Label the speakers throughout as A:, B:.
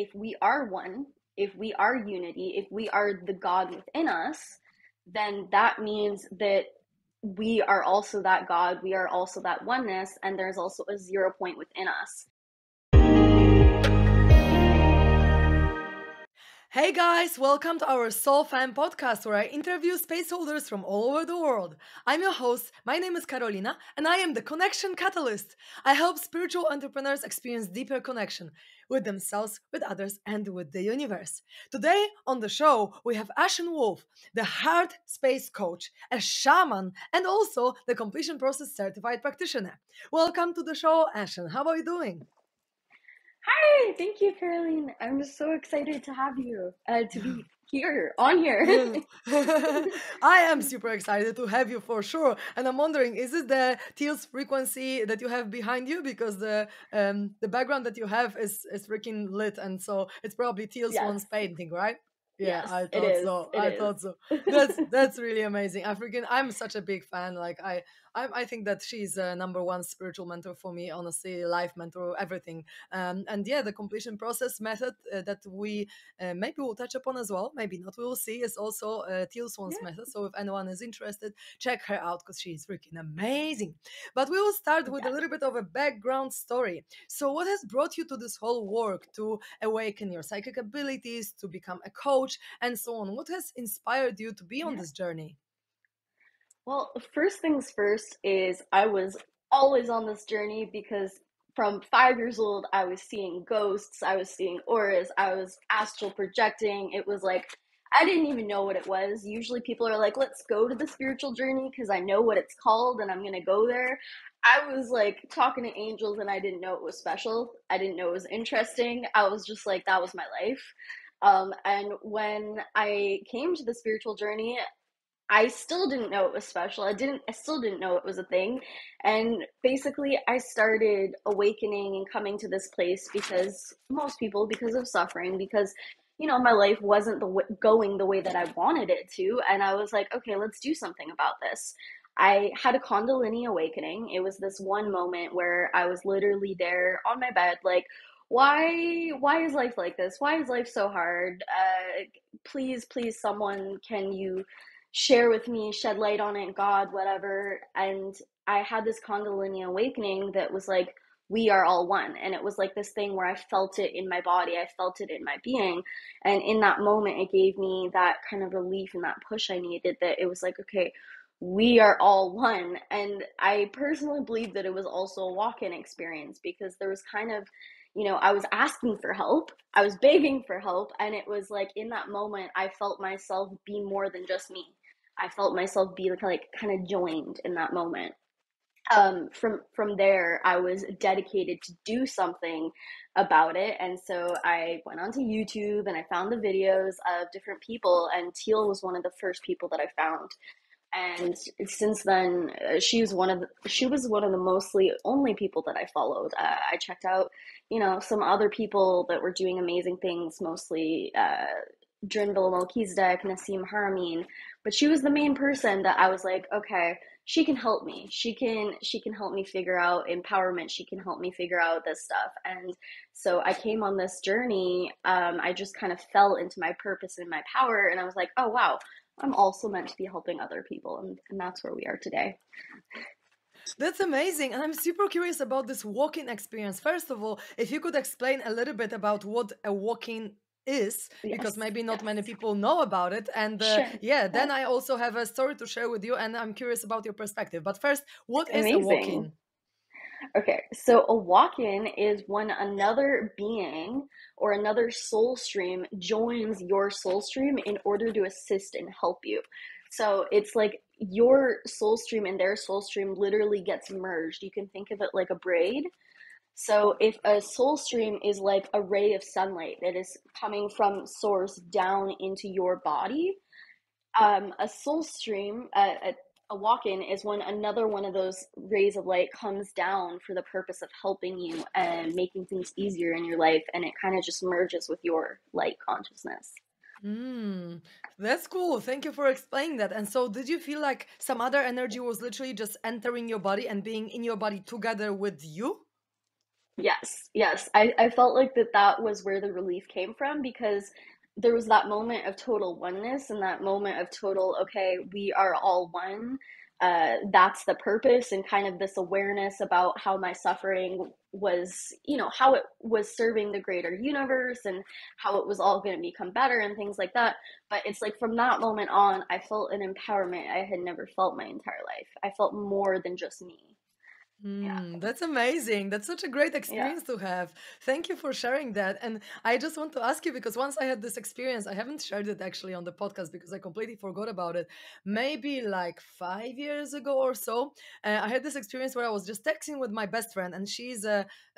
A: if we are one, if we are unity, if we are the God within us, then that means that we are also that God, we are also that oneness, and there's also a 0 point within us.
B: Hey guys, welcome to our SoulFam Podcast, where I interview space holders from all over the world. I'm your host, my name is Karolina, and I am the Connection Catalyst. I help spiritual entrepreneurs experience deeper connection with themselves, with others, and with the universe. Today on the show, we have Ashen Wolf, the Heart Space Coach, a shaman, and also the Completion Process Certified Practitioner. Welcome to the show, Ashen. How are you doing?
A: Hi, thank you, Caroline. I'm just so excited to have you, to be on here.
B: I am super excited to have you for sure. And I'm wondering, is it the Teal's frequency that you have behind you? Because the background that you have is freaking lit, and so it's probably Teal's
A: Yes,
B: one's painting, right? Yeah,
A: yes,
B: I
A: it
B: thought
A: is.
B: so.
A: It
B: I
A: is.
B: thought so. That's really amazing. I'm such a big fan. Like I think that she's a number one spiritual mentor for me. Honestly, life mentor, everything. And yeah, the completion process method that we maybe we'll touch upon as well. Maybe not. We will see. Is also Teal
A: Yeah,
B: Swan's method. So if anyone is interested, check her out because she's freaking amazing. But we will start with a
A: yeah.
B: little bit of a background story. So what has brought you to this whole work to awaken your psychic abilities, to become a coach, and so on? What has inspired you to be on
A: Yeah.
B: this journey?
A: Well, first things first is I was always on this journey because from 5 years old, I was seeing ghosts, I was seeing auras, I was astral projecting. It was like, I didn't even know what it was. Usually people are like, let's go to the spiritual journey because I know what it's called and I'm going to go there. I was like talking to angels and I didn't know it was special. I didn't know it was interesting. I was just like, that was my life. And when I came to the spiritual journey, I still didn't know it was special. I still didn't know it was a thing. And basically I started awakening and coming to this place because most people, because of suffering, because my life wasn't going the way that I wanted it to, and I was like, okay, let's do something about this. I had a Kundalini awakening. It was this one moment where I was literally there on my bed like, why is life like this? Why is life so hard? Please, someone, can you share with me, shed light on it, God, whatever. And I had this Kundalini awakening that was like, we are all one. And it was like this thing where I felt it in my body, I felt it in my being. And in that moment, it gave me that kind of relief and that push I needed, that it was like, okay, we are all one. And I personally believe that it was also a walk in experience because there was kind of, I was asking for help, I was begging for help. And it was like in that moment, I felt myself be more than just me. I felt myself be like kind of joined in that moment. From there, I was dedicated to do something about it, and so I went onto YouTube and I found the videos of different people, and Teal was one of the first people that I found. And since then, she was one of the mostly only people that I followed. I checked out, some other people that were doing amazing things, mostly Drinville Melchizedek, Nassim Haramein, but she was the main person that I was like, okay, she can help me. She can help me figure out empowerment. She can help me figure out this stuff. And so I came on this journey. I just kind of fell into my purpose and my power, and I was like, oh wow, I'm also meant to be helping other people, and that's where we are today.
B: That's amazing. And I'm super curious about this walk-in experience. First of all, if you could explain a little bit about what a walk-in is, because
A: Yes,
B: maybe not
A: yes,
B: many people know about it. And
A: sure.
B: yeah,
A: Yeah.
B: then I also have a story to share with you, and I'm curious about your perspective. But first, what is a
A: Amazing.
B: walk-in?
A: Okay, so a walk-in is when another being or another soul stream joins your soul stream in order to assist and help you. So it's like your soul stream and their soul stream literally gets merged. You can think of it like a braid. So if a soul stream is like a ray of sunlight that is coming from source down into your body, a soul stream, a walk-in is when another one of those rays of light comes down for the purpose of helping you and making things easier in your life, and it kind of just merges with your light consciousness.
B: Mm, that's cool. Thank you for explaining that. And so, did you feel like some other energy was literally just entering your body and being in your body together with you?
A: Yes. I felt like that was where the relief came from, because there was that moment of total oneness and that moment of total, okay, we are all one. That's the purpose, and kind of this awareness about how my suffering was, how it was serving the greater universe and how it was all going to become better and things like that. But it's like from that moment on, I felt an empowerment I had never felt my entire life. I felt more than just me. Yeah.
B: That's amazing. That's such a great
A: Yeah.
B: experience to have. Thank you for sharing that. And I just want to ask you, because once I had this experience, I haven't shared it actually on the podcast because I completely forgot about it. Maybe like 5 years ago or so, I had this experience where I was just texting with my best friend, and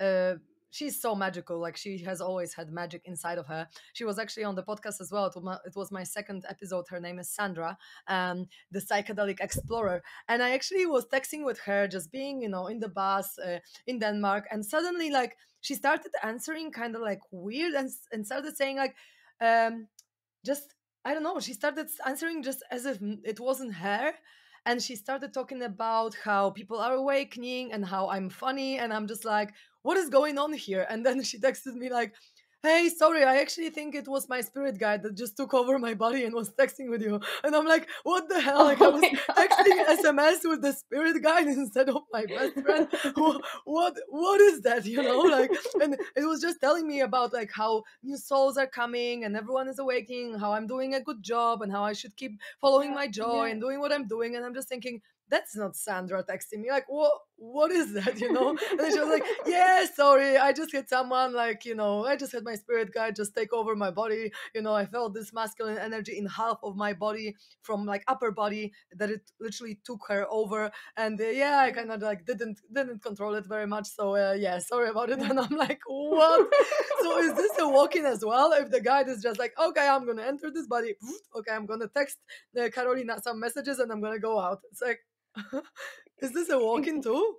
B: uh, she's so magical. Like, she has always had magic inside of her. She was actually on the podcast as well. It was my second episode. Her name is Sandra, the psychedelic explorer. And I actually was texting with her, just being, in the bus in Denmark, and suddenly, like, she started answering kind of like weird, and started saying like, um, just, I don't know. She started answering just as if it wasn't her. And she started talking about how people are awakening and how I'm funny. And I'm just like, what is going on here? And then she texted me like, hey, sorry, I actually think it was my spirit guide that just took over my body and was texting with you. And I'm like, what the hell? Like, I
A: Oh
B: was
A: my
B: texting
A: god.
B: SMS with the spirit guide instead of my best friend. What is that? Like, and it was just telling me about like how new souls are coming and everyone is awakening, how I'm doing a good job and how I should keep following
A: Yeah,
B: my joy
A: yeah.
B: and doing what I'm doing. And I'm just thinking, that's not Sandra texting me. Like, what is that? And then she was like, yeah, sorry, I just had someone, like, I just had my spirit guide just take over my body. I felt this masculine energy in half of my body, from like upper body, that it literally took her over. And yeah, I kind of like didn't control it very much. So yeah, sorry about it.
A: Yeah.
B: And I'm like, what? So is this a walk-in as well? If the guide is just like, okay, I'm gonna enter this body, okay, I'm gonna text Karolina some messages and I'm gonna go out. It's like, is this a walk-in too?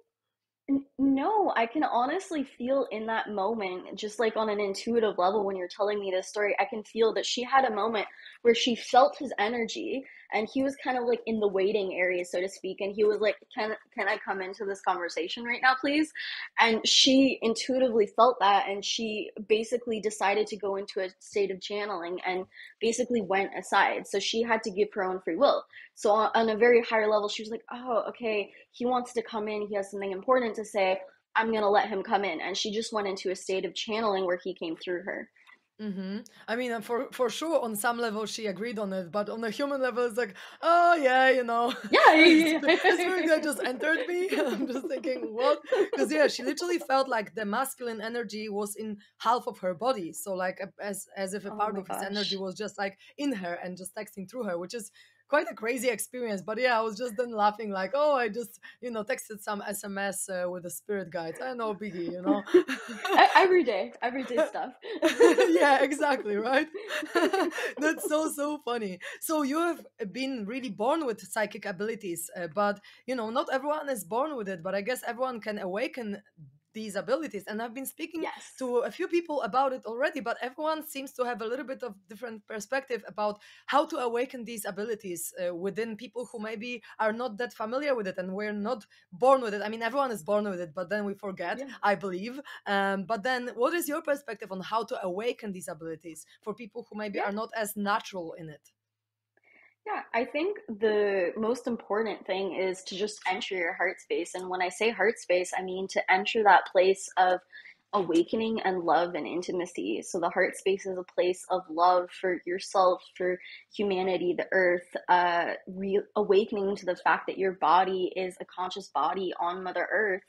A: No, I can honestly feel in that moment, just like on an intuitive level, when you're telling me this story, I can feel that she had a moment where she felt his energy, and he was kind of like in the waiting area, so to speak, and he was like, can I come into this conversation right now, please? And she intuitively felt that, and she basically decided to go into a state of channeling and basically went aside. So she had to give her own free will. So on a very higher level, she was like, oh, okay, he wants to come in. He has something important to say. I'm going to let him come in. And she just went into a state of channeling where he came through her.
B: I mean, for sure, on some level, she agreed on it, but on a human level, it's like, oh yeah,
A: Yeah,
B: it's,
A: yeah,
B: it's
A: yeah.
B: something that just entered me. I'm just thinking, what? Because yeah, she literally felt like the masculine energy was in half of her body, so like as if a
A: Oh
B: part
A: my
B: of his energy
A: gosh.
B: was just like in her and just texting through her, which is quite a crazy experience. But yeah, I was just then laughing like, oh, I just texted some SMS with the spirit guides. I know, biggie.
A: Every day stuff.
B: Yeah, exactly, right? That's so funny. So you have been really born with psychic abilities, but not everyone is born with it, but I guess everyone can awaken these abilities. And I've been speaking
A: Yes.
B: to a few people about it already, but everyone seems to have a little bit of different perspective about how to awaken these abilities within people who maybe are not that familiar with it, and we're not born with it. I mean, everyone is born with it, but then we forget,
A: Yeah.
B: I believe. But then, what is your perspective on how to awaken these abilities for people who maybe
A: Yeah.
B: are not as natural in it?
A: Yeah, I think the most important thing is to just enter your heart space. And when I say heart space, I mean to enter that place of awakening and love and intimacy. So the heart space is a place of love for yourself, for humanity, the earth, awakening to the fact that your body is a conscious body on Mother Earth,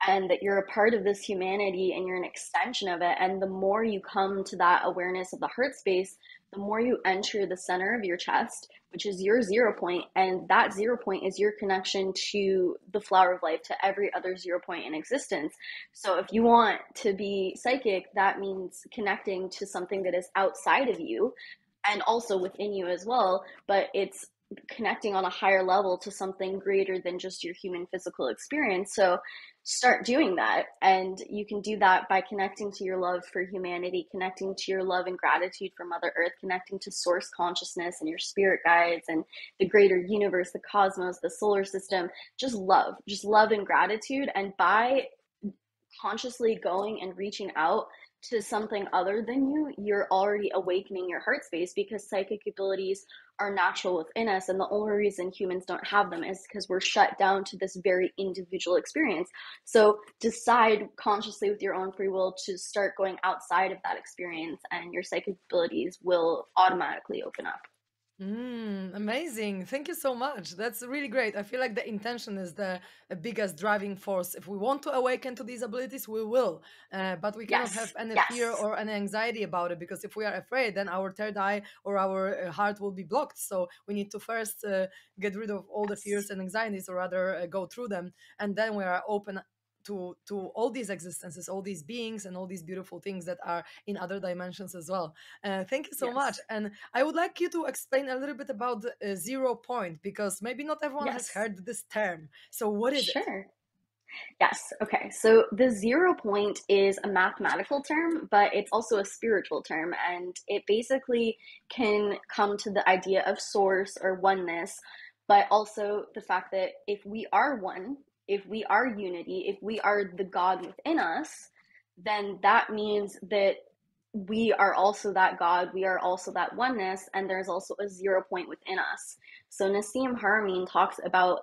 A: and that you're a part of this humanity and you're an extension of it. And the more you come to that awareness of the heart space, the more you enter the center of your chest, which is your 0 point. And that 0 point is your connection to the flower of life, to every other 0 point in existence. So if you want to be psychic, that means connecting to something that is outside of you and also within you as well. But it's connecting on a higher level to something greater than just your human physical experience. So start doing that. And you can do that by connecting to your love for humanity, connecting to your love and gratitude for Mother Earth, connecting to source consciousness and your spirit guides and the greater universe, the cosmos, the solar system. Just love and gratitude. And by consciously going and reaching out to something other than you, you're already awakening your heart space, because psychic abilities are natural within us. And the only reason humans don't have them is because we're shut down to this very individual experience. So decide consciously with your own free will to start going outside of that experience, and your psychic abilities will automatically open up.
B: Amazing. Thank you so much. That's really great. I feel like the intention is the biggest driving force. If we want to awaken to these abilities, we will. But we cannot have
A: Yes,
B: any fear
A: yes,
B: or any anxiety about it, because if we are afraid, then our third eye or our heart will be blocked. So we need to first get rid of all the fears
A: yes,
B: and anxieties, or rather go through them. And then we are open to all these existences, all these beings, and all these beautiful things that are in other dimensions as well. Thank you so much.
A: yes,
B: And I would like you to explain a little bit about the 0 point, because maybe not everyone has
A: yes.
B: heard this term. So, what is it?
A: Sure. Yes. Okay. So the 0 point is a mathematical term, but it's also a spiritual term. And it basically can come to the idea of source or oneness, but also the fact that if we are one, if we are unity, if we are the God within us, then that means that we are also that God, we are also that oneness, and there's also a 0 point within us. So Nassim Haramein talks about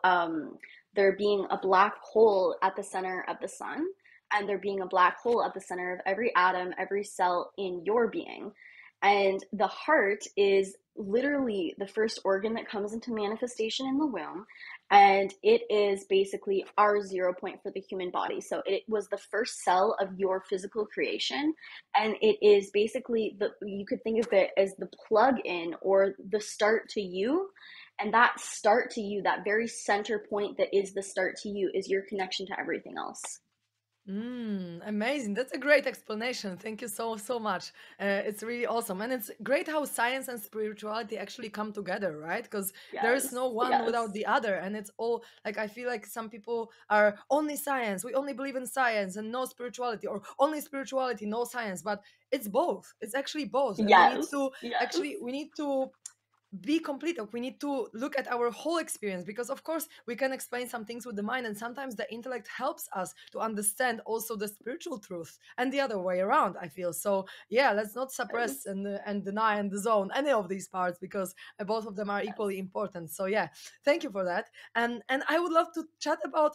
A: there being a black hole at the center of the sun, and there being a black hole at the center of every atom, every cell in your being. And the heart is literally the first organ that comes into manifestation in the womb. And it is basically our 0 point for the human body. So it was the first cell of your physical creation. And it is basically you could think of it as the plug in or the start to you. And that start to you, that very center point that is the start to you, is your connection to everything else.
B: Amazing. That's a great explanation. Thank you so much. It's really awesome. And it's great how science and spirituality actually come together, right? Because there is
A: Yes,
B: no one without
A: yes,
B: the other. And it's all like, I feel like some people are only science. We only believe in science and no spirituality, or only spirituality, no science. But it's both. It's actually both. And we need
A: yes,
B: to
A: yes,
B: actually, we need to be complete. Like, we need to look at our whole experience, because of course we can explain some things with the mind, and sometimes the intellect helps us to understand also the spiritual truth, and the other way around, I feel. So yeah, let's not suppress
A: yes,
B: and deny and disown any of these parts, because both of them are
A: yes,
B: equally important. So yeah, thank you for that. And I would love to chat about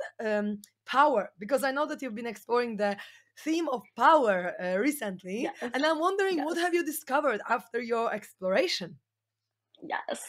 B: power, because I know that you've been exploring the theme of power recently,
A: yes,
B: and I'm wondering, what have
A: yes.
B: you discovered after your exploration?
A: Yes.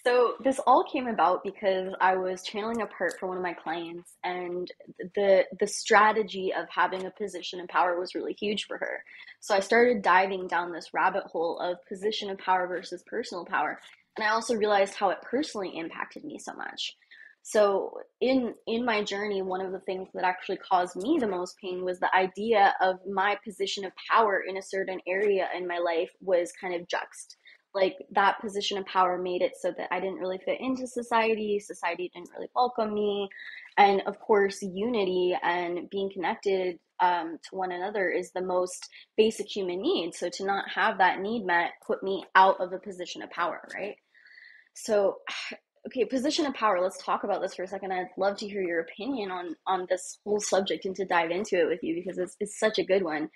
A: So this all came about because I was channeling a part for one of my clients, and the strategy of having a position of power was really huge for her. So I started diving down this rabbit hole of position of power versus personal power, and I also realized how it personally impacted me so much. So in my journey, one of the things that actually caused me the most pain was the idea of my position of power in a certain area in my life was kind of juxtaposed. Like that position of power made it so that I didn't really fit into society. Society didn't really welcome me. And of course, unity and being connected to one another is the most basic human need. So to not have that need met put me out of a position of power, right? So, okay, position of power. Let's talk about this for a second. I'd love to hear your opinion on this whole subject and to dive into it with you, because it's such a good one,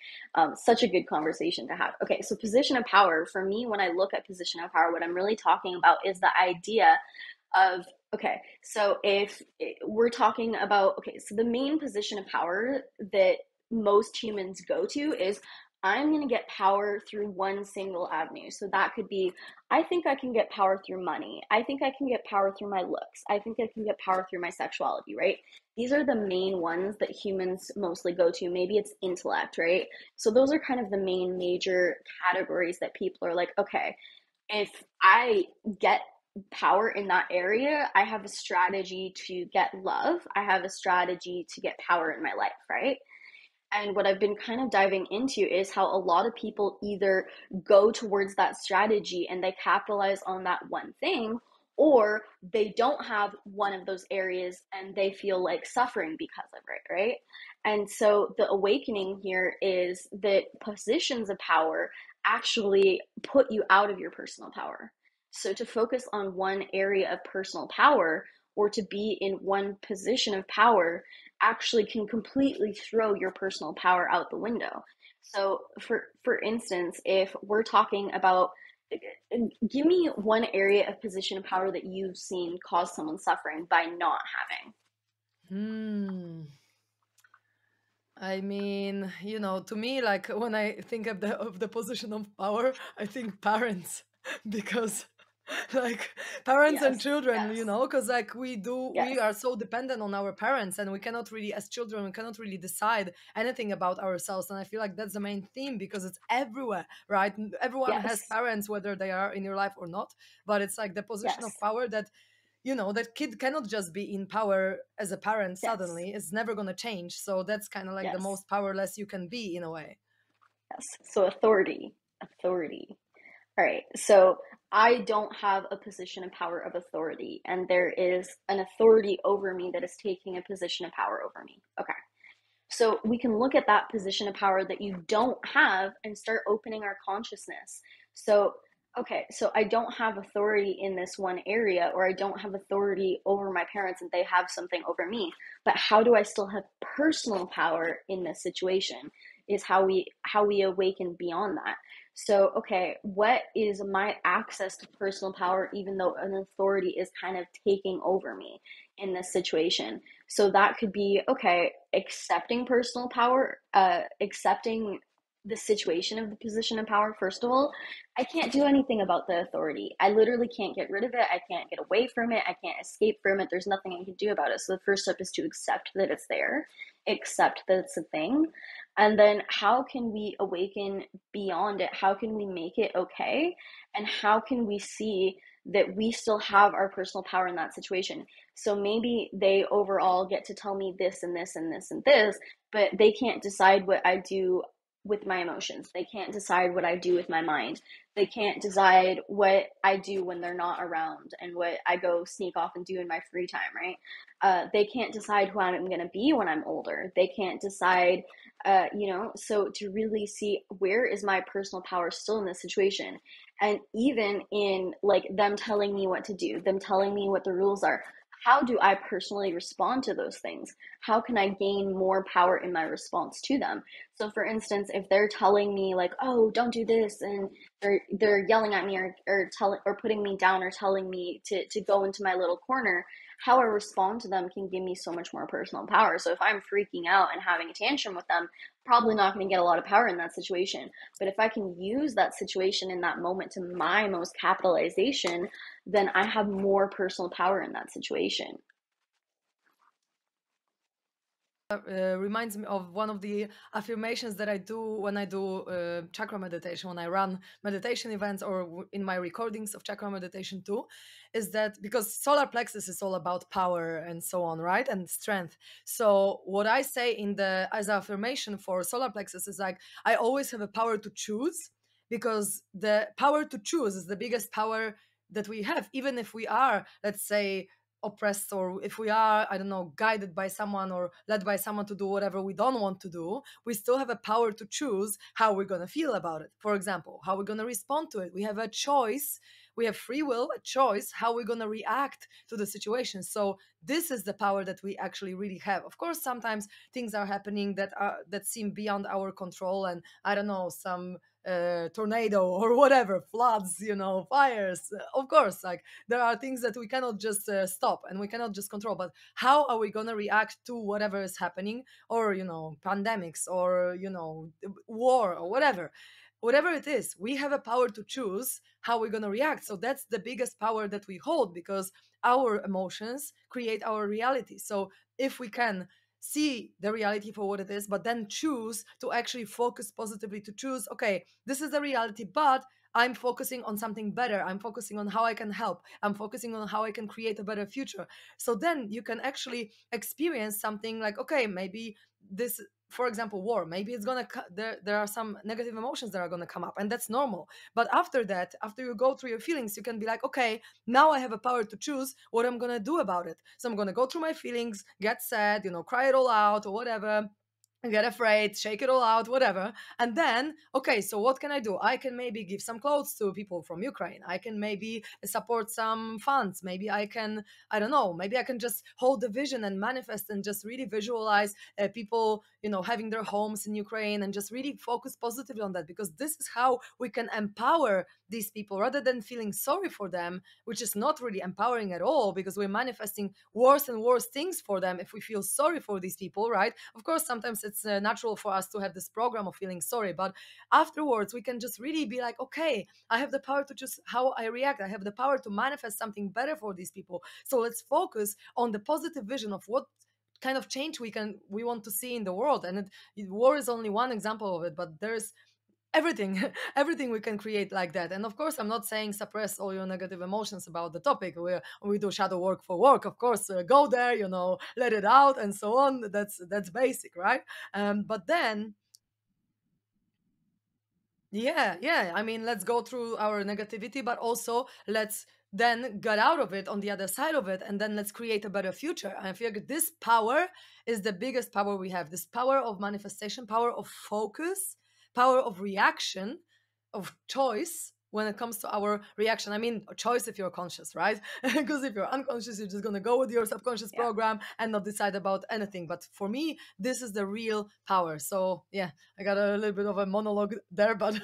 A: such a good conversation to have. Okay, so position of power for me, when I look at position of power, what I'm really talking about is the idea of, okay, so if we're talking about, okay, so the main position of power that most humans go to is, I'm going to get power through one single avenue. So that could be, I think I can get power through money. I think I can get power through my looks. I think I can get power through my sexuality, right? These are the main ones that humans mostly go to. Maybe it's intellect, right? So those are kind of the main major categories that people are like, okay, if I get power in that area, I have a strategy to get love. I have a strategy to get power in my life, right? And what I've been kind of diving into is how a lot of people either go towards that strategy and they capitalize on that one thing, or they don't have one of those areas and they feel like suffering because of it, right? And so the awakening here is that positions of power actually put you out of your personal power. So to focus on one area of personal power or to be in one position of power actually can completely throw your personal power out the window. So for instance, if we're talking about, give me one area of position of power that you've seen cause someone suffering by not having.
B: Hmm. I mean, to me, like when I think of the position of power, I think parents, because like parents and
A: Yes,
B: children,
A: yes,
B: because like we
A: yes,
B: are so dependent on our parents, and we cannot really, as children, we cannot really decide anything about ourselves. And I feel like that's the main theme, because it's everywhere, right? Everyone has
A: yes,
B: parents, whether they are in your life or not. But it's like the position of
A: yes,
B: power that that kid cannot just be in power as a parent
A: yes,
B: suddenly. It's never going to change. So that's kind of like the
A: yes,
B: most powerless you can be in a way.
A: yes. So authority, authority. All right. So I don't have a position of power of authority, and there is an authority over me that is taking a position of power over me. Okay. So we can look at that position of power that you don't have and start opening our consciousness. So, okay, so I don't have authority in this one area, or I don't have authority over my parents and they have something over me. But how do I still have personal power in this situation? Is how we awaken beyond that. So, okay, what is my access to personal power even though an authority is kind of taking over me in this situation? So that could be, okay, accepting personal power, accepting the situation of the position of power. First of all, I can't do anything about the authority. I literally can't get rid of it. I can't get away from it. I can't escape from it. There's nothing I can do about it. So the first step is to accept that it's there, accept that it's a thing. And then how can we awaken beyond it? How can we make it okay? And how can we see that we still have our personal power in that situation? So maybe they overall get to tell me this and this and this and this, but they can't decide what I do with my emotions. They can't decide what I do with my mind. They can't decide what I do when they're not around and what I go sneak off and do in my free time, right? They can't decide who I'm going to be when I'm older. They can't decide, so to really see where is my personal power still in this situation. And even in like them telling me what to do, them telling me what the rules are, how do I personally respond to those things? How can I gain more power in my response to them? So for instance, if they're telling me like, oh, don't do this, and they're yelling at me, or telling or putting me down, or telling me to go into my little corner, how I respond to them can give me so much more personal power. So if I'm freaking out and having a tantrum with them, probably not going to get a lot of power in that situation. But if I can use that situation in that moment to my most capitalization, then I have more personal power in that situation.
B: Reminds me of one of the affirmations that I do when I do chakra meditation, when I run meditation events, or in my recordings of chakra meditation too, is that because solar plexus is all about power and so on, right? And strength. So what I say in the as an affirmation for solar plexus is like, I always have a power to choose, because the power to choose is the biggest power that we have, even if we are, let's say, oppressed, or if we are, I don't know, guided by someone or led by someone to do whatever we don't want to do. We still have a power to choose how we're going to feel about it. For example, how we're going to respond to it. We have a choice. We have free will, a choice how we're going to react to the situation. So this is the power that we actually really have. Of course, sometimes things are happening that seem beyond our control, and I don't know, some tornado or whatever, floods, fires. Of course, like there are things that we cannot just stop, and we cannot just control. But how are we going to react to whatever is happening, or pandemics, or war, or whatever it is? We have a power to choose how we're going to react. So that's the biggest power that we hold, because our emotions create our reality. So if we can see the reality for what it is, but then choose to actually focus positively, to choose, okay, this is the reality, but I'm focusing on something better. I'm focusing on how I can help. I'm focusing on how I can create a better future. So then you can actually experience something like, okay, maybe this, for example, war, maybe it's gonna there are some negative emotions that are gonna come up, and that's normal. But after that, after you go through your feelings, you can be like, okay, now I have a power to choose what I'm gonna do about it. So I'm gonna go through my feelings, get sad, cry it all out or whatever, get afraid, shake it all out, whatever. And then, okay, so what can I do? I can maybe give some clothes to people from Ukraine. I can maybe support some funds. Maybe I can, I don't know, maybe I can just hold the vision and manifest and just really visualize people, having their homes in Ukraine, and just really focus positively on that, because this is how we can empower these people rather than feeling sorry for them, which is not really empowering at all, because we're manifesting worse and worse things for them if we feel sorry for these people, right? Of course, sometimes it's natural for us to have this program of feeling sorry, but afterwards we can just really be like, okay, I have the power to choose how I react. I have the power to manifest something better for these people. So let's focus on the positive vision of what kind of change we want to see in the world. And war is only one example of it, but there's everything everything we can create like that. And of course, I'm not saying suppress all your negative emotions about the topic. We do shadow work for work, of course. Go there, let it out and so on. That's basic, right? But then, yeah, I mean, let's go through our negativity, but also let's then get out of it on the other side of it, and then let's create a better future. I feel like this power is the biggest power we have, this power of manifestation, power of focus, power of reaction, of choice when it comes to our reaction. I mean, choice if you're conscious, right? Because if you're unconscious, you're just going to go with your subconscious
A: Yeah.
B: program and not decide about anything. But for me, this is the real power. So yeah, I got a little bit of a monologue there, but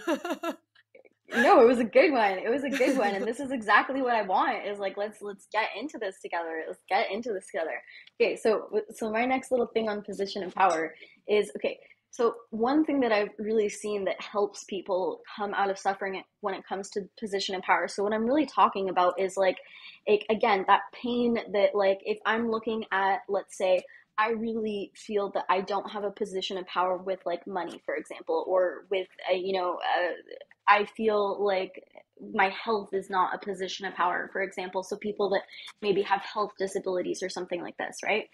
A: No, it was a good one. It was a good one, and this is exactly what I want. Is like let's get into this together. Let's get into this together. Okay, so my next little thing on position and power is okay. So one thing that I've really seen that helps people come out of suffering when it comes to position and power. So what I'm really talking about is like, again, that pain that like if I'm looking at, let's say, I really feel that I don't have a position of power with like money, for example, or with I feel like my health is not a position of power, for example. So people that maybe have health disabilities or something like this, right?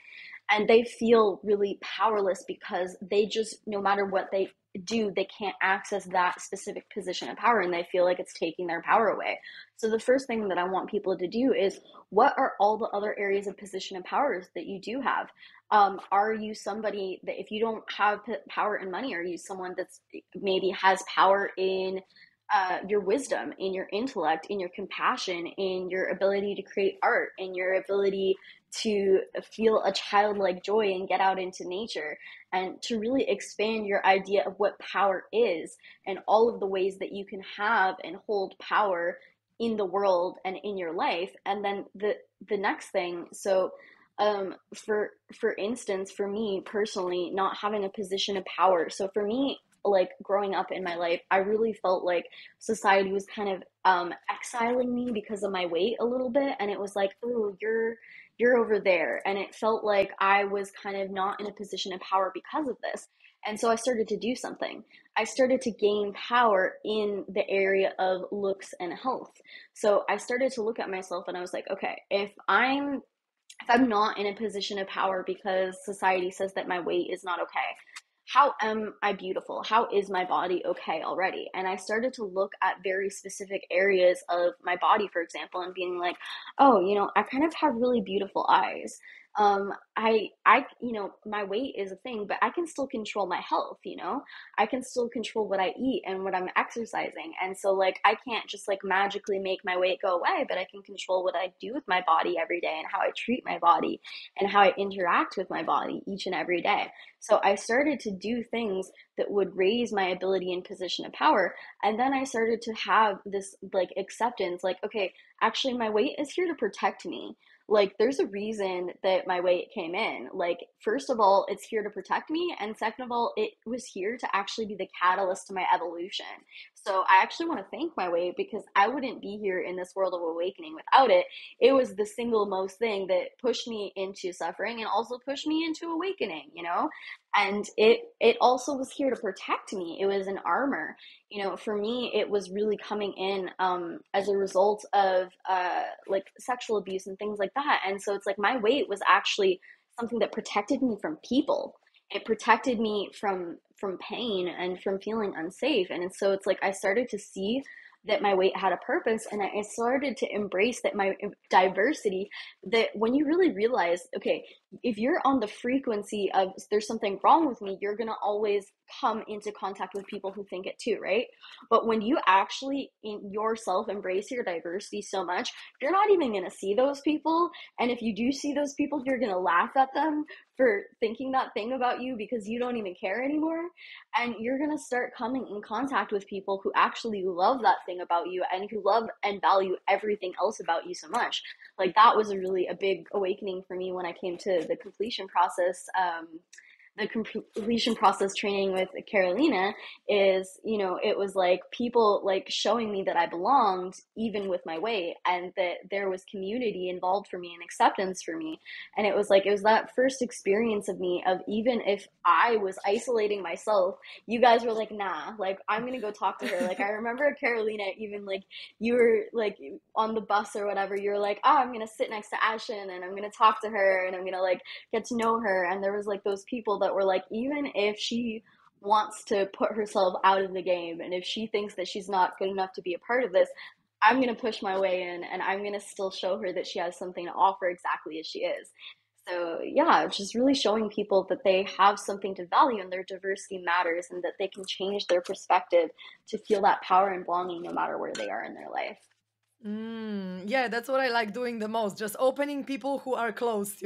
A: And they feel really powerless because they just, no matter what they do, they can't access that specific position of power, and they feel like it's taking their power away. So the first thing that I want people to do is, what are all the other areas of position and powers that you do have? Are you somebody that, if you don't have power and money, are you someone that's maybe has power in your wisdom, in your intellect, in your compassion, in your ability to create art, in your ability to feel a childlike joy and get out into nature, and to really expand your idea of what power is and all of the ways that you can have and hold power in the world and in your life. And then the next thing, so for instance, for me personally, not having a position of power. So for me, like growing up in my life, I really felt like society was kind of exiling me because of my weight a little bit, and it was like, oh, you're over there, and it felt like I was kind of not in a position of power because of this. And so I started to do something. I started to gain power in the area of looks and health. So I started to look at myself and I was like, okay, if I'm not in a position of power because society says that my weight is not okay, how am I beautiful? How is my body okay already? And I started to look at very specific areas of my body, for example, and being like, oh, I kind of have really beautiful eyes. My weight is a thing, but I can still control my health. I can still control what I eat and what I'm exercising. And so, like, I can't just like magically make my weight go away, but I can control what I do with my body every day and how I treat my body and how I interact with my body each and every day. So I started to do things that would raise my ability and position of power. And then I started to have this like acceptance, like, okay, actually my weight is here to protect me. Like, there's a reason that my weight came in. Like, first of all, it's here to protect me. And second of all, it was here to actually be the catalyst to my evolution. So I actually want to thank my weight, because I wouldn't be here in this world of awakening without it. It was the single most thing that pushed me into suffering and also pushed me into awakening. And it also was here to protect me. It was an armor. For me, it was really coming in as a result of like sexual abuse and things like that. And so it's like my weight was actually something that protected me from people. It protected me from pain and from feeling unsafe. And so it's like I started to see that my weight had a purpose, and I started to embrace that my diversity, that when you really realize, okay, if you're on the frequency of there's something wrong with me, you're gonna always come into contact with people who think it too, right? But when you actually in yourself embrace your diversity so much, you're not even gonna see those people. And if you do see those people, you're gonna laugh at them for thinking that thing about you because you don't even care anymore. And you're gonna start coming in contact with people who actually love that thing about you and who love and value everything else about you so much. Like that was really a big awakening for me when I came to the completion process. The completion process training with Karolina is, it was like people like showing me that I belonged even with my weight, and that there was community involved for me and acceptance for me. And it was like, it was that first experience of me of, even if I was isolating myself, you guys were like, nah, like I'm gonna go talk to her. Like I remember Karolina, even like you were like on the bus or whatever, you were like, oh, I'm gonna sit next to Ashen and I'm gonna talk to her and I'm gonna like get to know her. And there was like those people that were like, even if she wants to put herself out of the game and if she thinks that she's not good enough to be a part of this, I'm going to push my way in and I'm going to still show her that she has something to offer exactly as she is. So yeah, it's just really showing people that they have something to value and their diversity matters, and that they can change their perspective to feel that power and belonging no matter where they are in their life.
B: Yeah, that's what I like doing the most. Just opening people who are closed,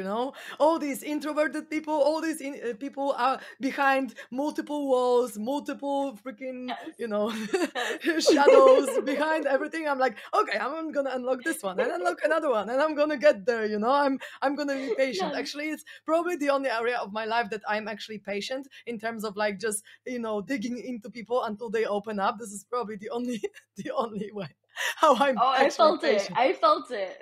B: All these introverted people, all these people are behind multiple walls, multiple freaking,
A: Yes, yes.
B: shadows behind everything. I'm like, okay, I'm gonna unlock this one and unlock another one, and I'm gonna get there, I'm gonna be patient.
A: Yes.
B: Actually, it's probably the only area of my life that I'm actually patient in terms of like just, digging into people until they open up. This is probably the only the only way how I'm
A: Oh, I
B: actually
A: felt it.
B: patient.
A: I felt it.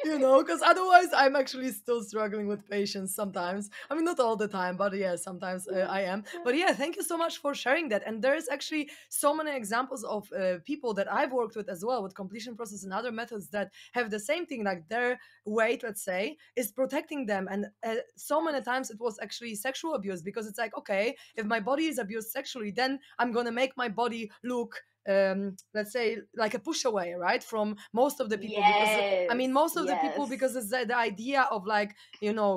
B: Because otherwise I'm actually still struggling with patience sometimes. I mean, not all the time, but yeah, sometimes I am. But yeah, thank you so much for sharing that. And there is actually so many examples of people that I've worked with as well with completion process and other methods that have the same thing, like their weight, let's say, is protecting them. And so many times it was actually sexual abuse, because it's like, okay, if my body is abused sexually, then I'm gonna make my body look, let's say, like a push away, right, from most of the people. Because I
A: Yes,
B: mean, most of the people,
A: yes,
B: because it's the idea of like,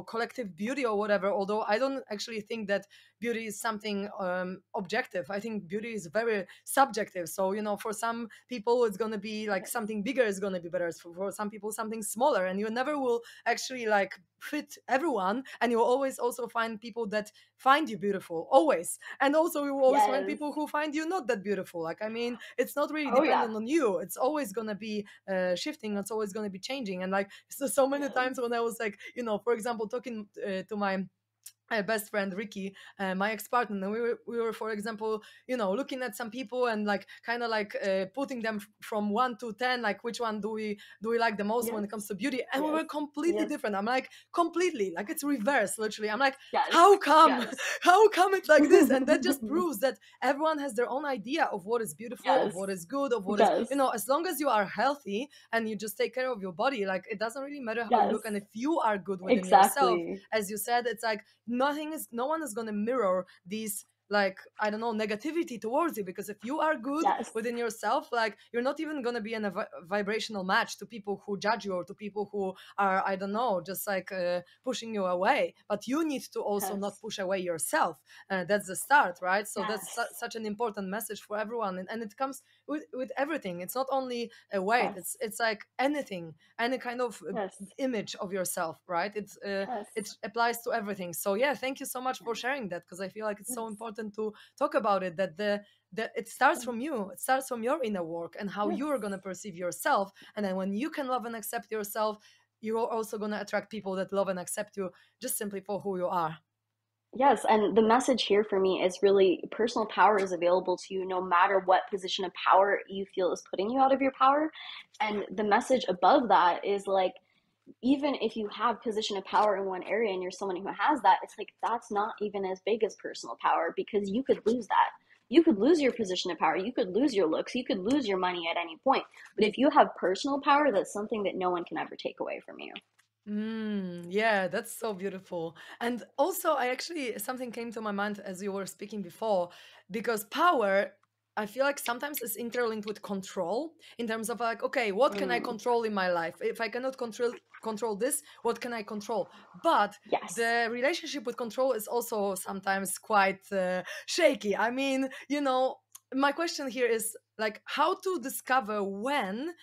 B: collective beauty or whatever. Although I don't actually think that beauty is something objective. I think beauty is very subjective. So, for some people it's going to be like
A: yes,
B: something bigger is going to be better. For some people something smaller, and you never will actually like fit everyone. And you will always also find people that find you beautiful, always. And also you will always find
A: yes.
B: people who find you not that beautiful. Like, I mean, it's not really
A: Oh yeah,
B: dependent on you. It's always going to be shifting. It's always going to be changing. And like, so many
A: yes,
B: times when I was like, for example, talking to my best friend Ricky, my ex-partner, and we were, for example, looking at some people and like kind of like putting them from 1 to 10, like which one do we like the most when
A: yes,
B: it comes to beauty. And we
A: yes,
B: were completely
A: yes,
B: different. I'm like, completely, like it's reverse, literally. I'm like,
A: yes,
B: how come?
A: yes,
B: How come it's like this? And that just proves that everyone has their own idea of what is beautiful, of
A: yes,
B: what is good, of what is,
A: yes,
B: as long as you are healthy and you just take care of your body, like it doesn't really matter how you
A: yes.
B: look. And if you are good within yourself,
A: Exactly.
B: as you said, it's like no one is going to mirror these, like, I don't know, negativity towards you. Because if you are good
A: Yes,
B: within yourself, like you're not even going to be in a vibrational match to people who judge you, or to people who are, I don't know, just like pushing you away. But you need to also not
A: yes,
B: push away yourself. That's the start, right? So that's
A: yes,
B: such an important message for everyone. And it comes with everything. It's not only a weight,
A: yes,
B: it's like anything, any kind of
A: yes,
B: image of yourself, right?
A: yes,
B: it applies to everything. So yeah, thank you so much for sharing that, because I feel like it's so
A: yes,
B: important to talk about it, that that it starts from you, it starts from your inner work and how
A: yes,
B: you are going to perceive yourself. And then when you can love and accept yourself, you're also going to attract people that love and accept you just simply for who you are.
A: yes. And the message here for me is really personal power is available to you no matter what position of power you feel is putting you out of your power. And the message above that is like, even if you have position of power in one area and you're someone who has that, it's like that's not even as big as personal power, because you could lose that. You could lose your position of power, you could lose your looks, you could lose your money at any point. But if you have personal power, that's something that no one can ever take away from you.
B: Yeah, that's so beautiful. And also, I actually, something came to my mind as you were speaking before, because power. I feel like sometimes it's interlinked with control, in terms of like, okay, what can I
A: Mm,
B: control in my life? If I cannot control this, what can I control? But
A: yes.
B: the relationship with control is also sometimes quite shaky. I mean, my question here is like, how to discover when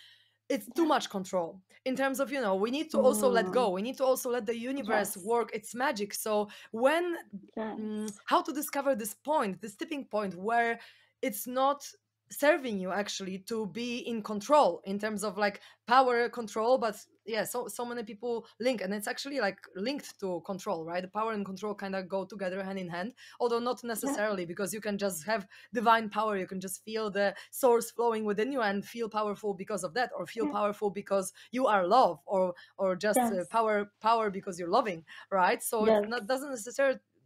B: it's too
A: Yeah.
B: much control, in terms of, we need to also let go,
A: Mm,
B: we need to also let the universe
A: yes.
B: work its magic. So when,
A: Yes.
B: how to discover this point, this tipping point, where it's not serving you actually to be in control, in terms of like power control. But yeah, so many people link, and it's actually like linked to control, right? The power and control kind of go together hand in hand, although not
A: Yeah.
B: necessarily, because you can just have divine power, you can just feel the source flowing within you and feel powerful because of that, or feel
A: Yeah.
B: powerful because you are love, or just
A: Yes.
B: power because you're loving, right? So it's
A: Yes.
B: not, doesn't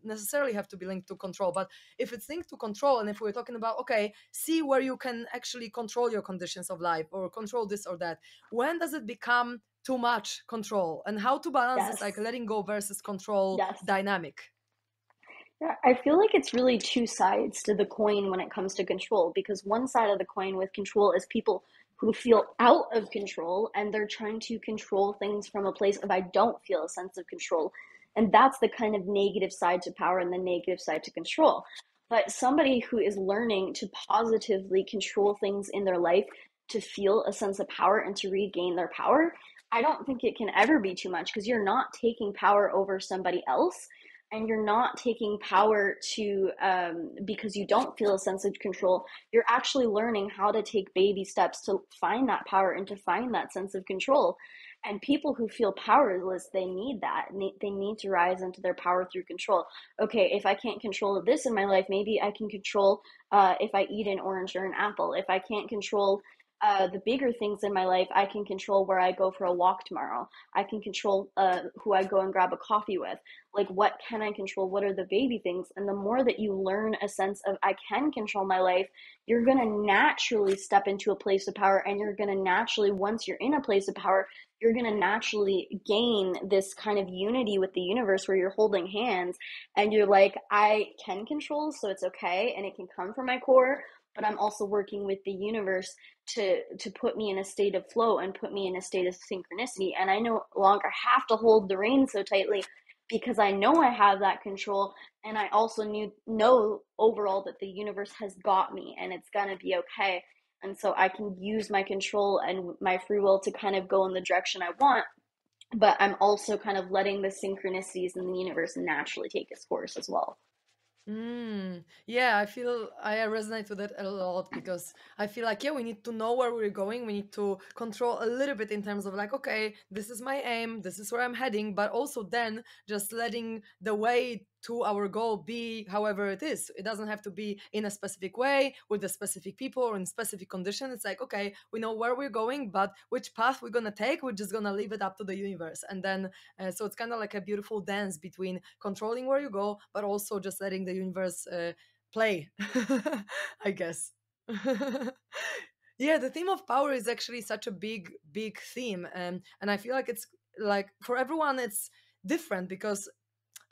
B: necessarily have to be linked to control. But if it's linked to control, and if we're talking about, okay, see where you can actually control your conditions of life, or control this or that, when does it become too much control, and how to balance this like
A: Yes.
B: letting go versus control
A: Yes.
B: dynamic?
A: Yeah, I feel like it's really two sides to the coin when it comes to control, because one side of the coin with control is people who feel out of control and they're trying to control things from a place of I don't feel a sense of control. And that's the kind of negative side to power and the negative side to control. But somebody who is learning to positively control things in their life to feel a sense of power and to regain their power, I don't think it can ever be too much, because you're not taking power over somebody else, and you're not taking power to because you don't feel a sense of control. You're actually learning how to take baby steps to find that power and to find that sense of control. And people who feel powerless, they need that. They need to rise into their power through control. Okay, if I can't control this in my life, maybe I can control if I eat an orange or an apple. If I can't control the bigger things in my life, I can control where I go for a walk tomorrow. I can control who I go and grab a coffee with. Like, what can I control? What are the baby things? And the more that you learn a sense of I can control my life, you're going to naturally step into a place of power. And you're going to naturally, once you're in a place of power, you're going to naturally gain this kind of unity with the universe where you're holding hands and you're like, I can control, so it's okay. And it can come from my core, but I'm also working with the universe to put me in a state of flow and put me in a state of synchronicity. And I no longer have to hold the reins so tightly, because I know I have that control, and I also know overall that the universe has got me and it's gonna be okay. And so I can use my control and my free will to kind of go in the direction I want, but I'm also kind of letting the synchronicities in the universe naturally take its course as well.
B: Yeah, I feel I resonate with that a lot, because I feel like, yeah, we need to know where we're going. We need to control a little bit in terms of like, okay, this is my aim, this is where I'm heading, but also then just letting the way to our goal be however it is. It doesn't have to be in a specific way with the specific people or in specific condition. It's like, okay, we know where we're going, but which path we're gonna take, we're just gonna leave it up to the universe. And then so it's kind of like a beautiful dance between controlling where you go, but also just letting the universe play, I guess. Yeah, the theme of power is actually such a big theme, and I feel like it's like for everyone it's different, because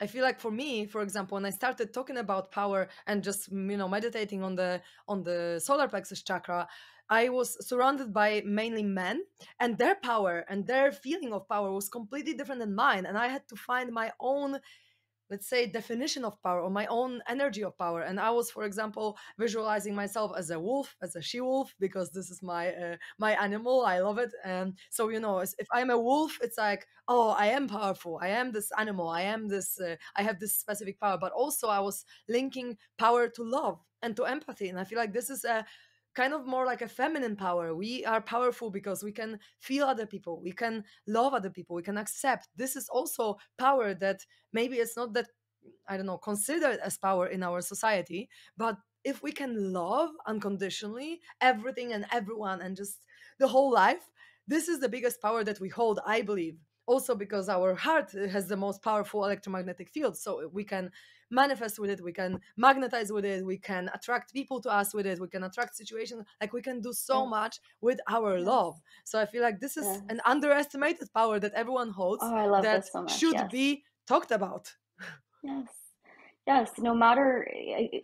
B: I feel like for me, for example, when I started talking about power and just meditating on the solar plexus chakra, I was surrounded by mainly men, and their power and their feeling of power was completely different than mine, and I had to find my own, let's say, definition of power, or my own energy of power. And I was, for example, visualizing myself as a wolf, as a she wolf, because this is my animal, I love it. And so if I'm a wolf, it's like, oh, I am powerful, I am this animal, I am this I have this specific power. But also I was linking power to love and to empathy, and I feel like this is a kind of more like a feminine power. We are powerful because we can feel other people, we can love other people, we can accept. This is also power that maybe it's not that, I don't know, considered as power in our society. But if we can love unconditionally everything and everyone and just the whole life, this is the biggest power that we hold, I believe. Also because our heart has the most powerful electromagnetic field, so we can manifest with it, we can magnetize with it, we can attract people to us with it, we can attract situations, like we can do so
A: Yes,
B: much with our
A: yes,
B: love. So I feel like this is an
A: yes.
B: underestimated power that everyone holds,
A: Oh, I love
B: that
A: this so much.
B: should
A: Yes,
B: be talked about.
A: yes. Yes, no matter,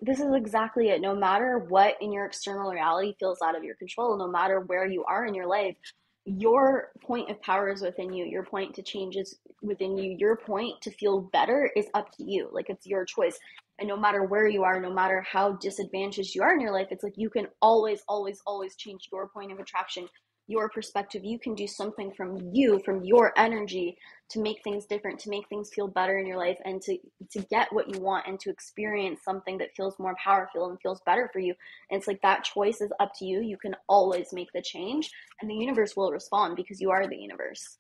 A: this is exactly it. No matter what in your external reality feels out of your control, no matter where you are in your life, your point of power is within you. Your point to change is within you. Your point to feel better is up to you. Like it's your choice. And no matter where you are, no matter how disadvantaged you are in your life, it's like you can always, always, always change your point of attraction, your perspective. You can do something from you, from your energy to make things different, to make things feel better in your life, and to get what you want and to experience something that feels more powerful and feels better for you. And it's like that choice is up to you. You can always make the change, and the universe will respond because you are the universe.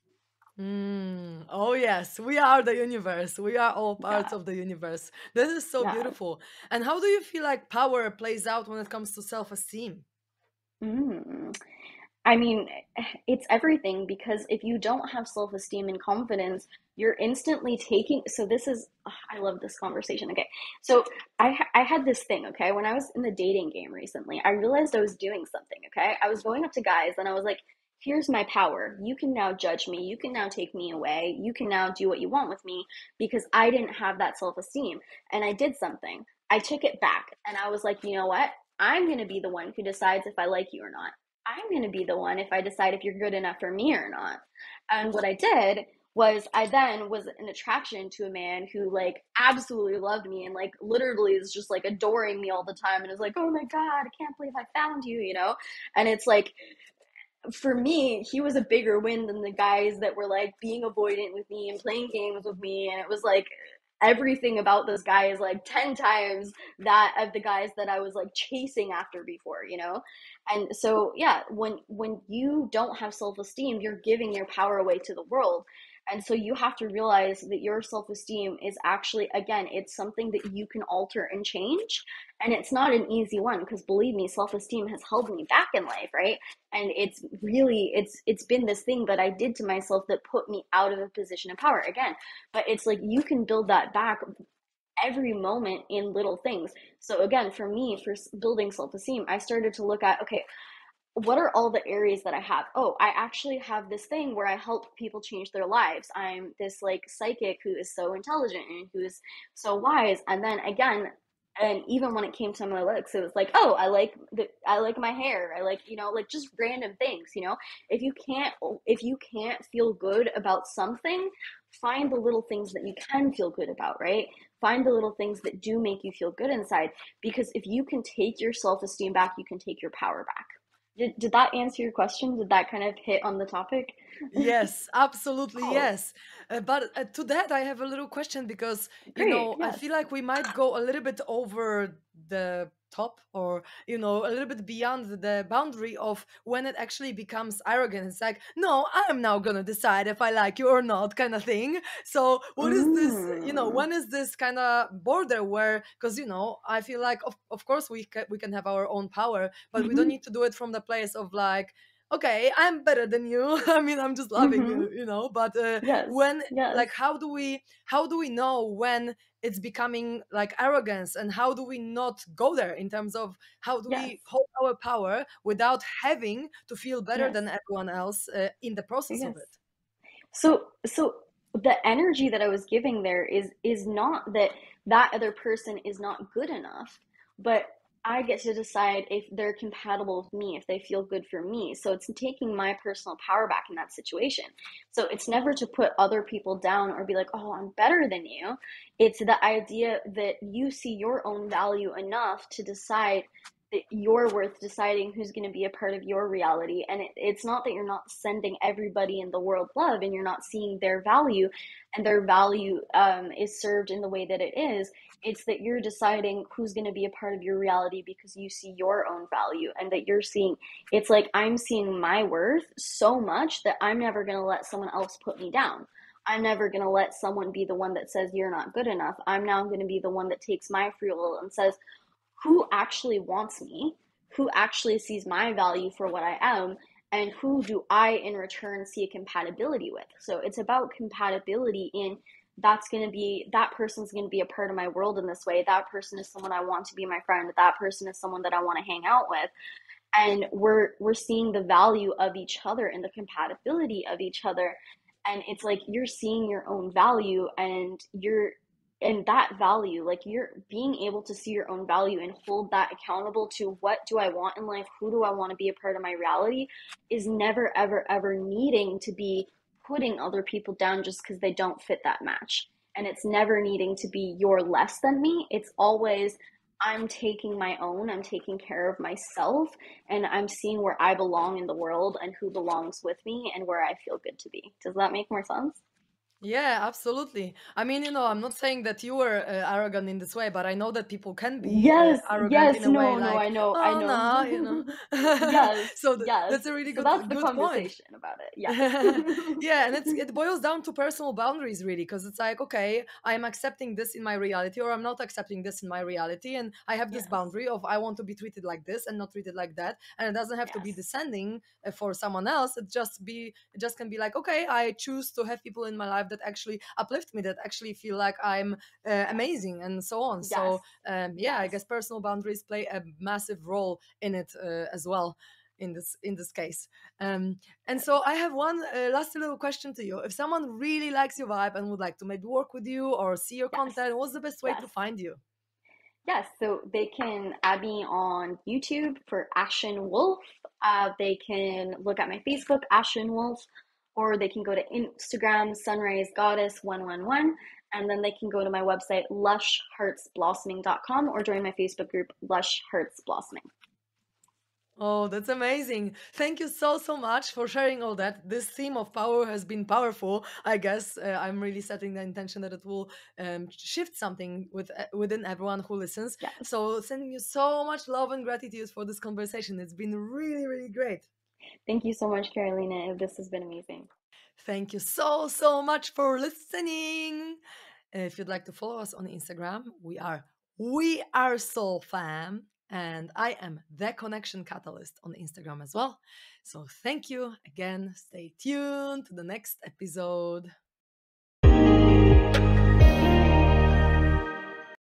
B: Oh, yes, we are the universe. We are all parts
A: Yeah.
B: of the universe. This is so
A: Yeah.
B: beautiful. And how do you feel like power plays out when it comes to self esteem?
A: Mm. I mean, it's everything because if you don't have self esteem and confidence, you're instantly taking. So, this is, I love this conversation. Okay. So, I had this thing, okay. When I was in the dating game recently, I realized I was doing something, okay. I was going up to guys and I was like, here's my power. You can now judge me. You can now take me away. You can now do what you want with me because I didn't have that self esteem. And I did something. I took it back and I was like, you know what? I'm going to be the one who decides if I like you or not. I'm going to be the one if I decide if you're good enough for me or not. And what I did was I then was an attraction to a man who like absolutely loved me and like literally is just like adoring me all the time and is like, oh my God, I can't believe I found you, you know? And it's like, for me, he was a bigger win than the guys that were like being avoidant with me and playing games with me. And it was like everything about this guy is like 10 times that of the guys that I was like chasing after before, you know? And so yeah, when you don't have self-esteem, you're giving your power away to the world. And so you have to realize that your self-esteem is actually, again, it's something that you can alter and change. And it's not an easy one because believe me, self-esteem has held me back in life, right? And it's really it's been this thing that I did to myself that put me out of a position of power again. But it's like you can build that back every moment in little things. So again, for me, for building self-esteem, I started to look at, okay, what are all the areas that I have? Oh, I actually have this thing where I help people change their lives. I'm this like psychic who is so intelligent and who is so wise. And then again, and even when it came to my looks, it was like, oh, I like my hair. I like, you know, like just random things, you know. If you can't feel good about something, find the little things that you can feel good about, right? Find the little things that do make you feel good inside because if you can take your self-esteem back, you can take your power back. Did that answer your question? Did that kind of hit on the topic?
B: Yes, absolutely,
A: Oh,
B: yes. But to that, I have a little question because,
A: great.
B: I
A: Yes.
B: feel like we might go a little bit over the top or, a little bit beyond the boundary of when it actually becomes arrogant. It's like, no, I'm now gonna decide if I like you or not, kind of thing. So, what is this,
A: Mm.
B: when is this kind of border where, because, I feel like, of course, we can have our own power, but we don't
A: Mhm.
B: need to do it from the place of like, okay, I'm better than you. I mean, I'm just loving
A: Mhm.
B: you, but
A: Yes.
B: when,
A: Yes.
B: like, how do we know when it's becoming like arrogance, and how do we not go there in terms of how do
A: Yes.
B: we hold our power without having to feel better
A: Yes.
B: than everyone else in the process of
A: Yes.
B: it?
A: So the energy that I was giving there is not that that other person is not good enough, but I get to decide if they're compatible with me, if they feel good for me. So it's taking my personal power back in that situation. So it's never to put other people down or be like, "Oh, I'm better than you." It's the idea that you see your own value enough to decide that you're worth deciding who's going to be a part of your reality. And it's not that you're not sending everybody in the world love and you're not seeing their value and their value is served in the way that it is. It's that you're deciding who's going to be a part of your reality because you see your own value and that you're seeing, it's like I'm seeing my worth so much that I'm never going to let someone else put me down. I'm never going to let someone be the one that says you're not good enough. I'm now going to be the one that takes my free will and says, who actually wants me, who actually sees my value for what I am, and who do I in return see a compatibility with. So it's about compatibility in that's going to be that person's going to be a part of my world in this way. That person is someone I want to be my friend. That person is someone that I want to hang out with. And we're seeing the value of each other and the compatibility of each other. And it's like you're seeing your own value and and that value, like you're being able to see your own value and hold that accountable to what do I want in life, who do I want to be a part of my reality, is never ever ever needing to be putting other people down just because they don't fit that match. And it's never needing to be you're less than me. It's always I'm taking my own, I'm taking care of myself, and I'm seeing where I belong in the world and who belongs with me and where I feel good to be. Does that make more sense?
B: Yeah, absolutely. I mean, I'm not saying that you were arrogant in this way, but I know that people can be
A: Yes,
B: arrogant in
A: yes,
B: a way
A: no, no,
B: like,
A: I
B: oh no,
A: know. Yes,
B: so
A: yes.
B: that's a really
A: So
B: good
A: that's the
B: good point.
A: conversation about it. Yes.
B: Yeah, and it boils down to personal boundaries really, because it's like, okay, I am accepting this in my reality, or I'm not accepting this in my reality, and I have this
A: Yes,
B: boundary of I want to be treated like this and not treated like that, and it doesn't have to be
A: yes,
B: descending for someone else. It just can be like, okay, I choose to have people in my life that actually uplift me, that actually feel like I'm
A: yes,
B: amazing, and so on.
A: yes,
B: So yeah, I
A: yes,
B: guess personal boundaries play a massive role in it as well, in this case. um, and
A: yes,
B: so I have one last little question to you. If someone really likes your vibe and would like to maybe work with you or see your
A: yes,
B: content, what's the best way
A: yes.
B: to find you?
A: Yes, so they can add me on YouTube for Ashen Wolf. They can look at my Facebook, Ashen Wolf, or they can go to Instagram, Sunrise Goddess 111, and then they can go to my website, lushheartsblossoming.com, or join my Facebook group, Lush Hearts Blossoming.
B: Oh, that's amazing. Thank you so, so much for sharing all that. This theme of power has been powerful. I guess I'm really setting the intention that it will shift something within everyone who listens.
A: Yes.
B: So, sending you so much love and gratitude for this conversation. It's been really, really great.
A: Thank you so much, Karolina. This has been amazing.
B: Thank you so, so much for listening. If you'd like to follow us on Instagram, we are SoulFam, and I am the Connection Catalyst on Instagram as well. So thank you again. Stay tuned to the next episode.